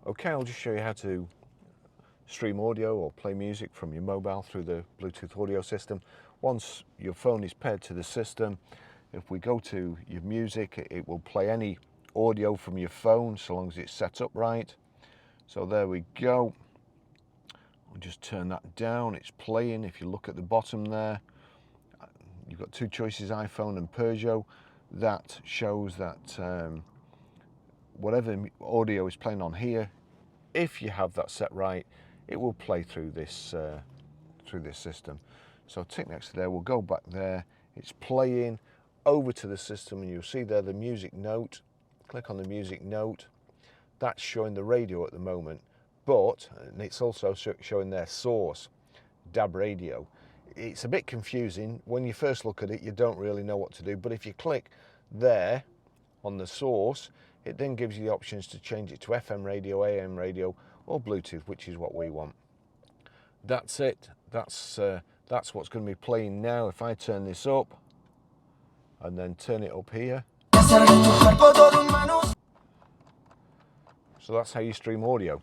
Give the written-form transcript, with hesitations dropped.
Okay, I'll just show you how to stream audio or play music from your mobile through the Bluetooth audio system. Once your phone is paired to the system, if we go to your music, it will play any audio from your phone so long as it's set up right. So there we go. We'll just turn that down, it's playing. If you look at the bottom there, you've got two choices, iPhone and Peugeot. That shows that whatever audio is playing on here, if you have that set right, it will play through this system. So tick next to there, we'll go back there, it's playing over to the system, and you'll see there the music note. Click on the music note. That's showing the radio at the moment, but and it's also showing their source, DAB radio. It's a bit confusing. When you first look at it, you don't really know what to do, but if you click there on the source, it then gives you the options to change it to FM radio, AM radio, or Bluetooth, which is what we want. That's it. That's what's going to be playing now. If I turn this up and then turn it up here. So that's how you stream audio.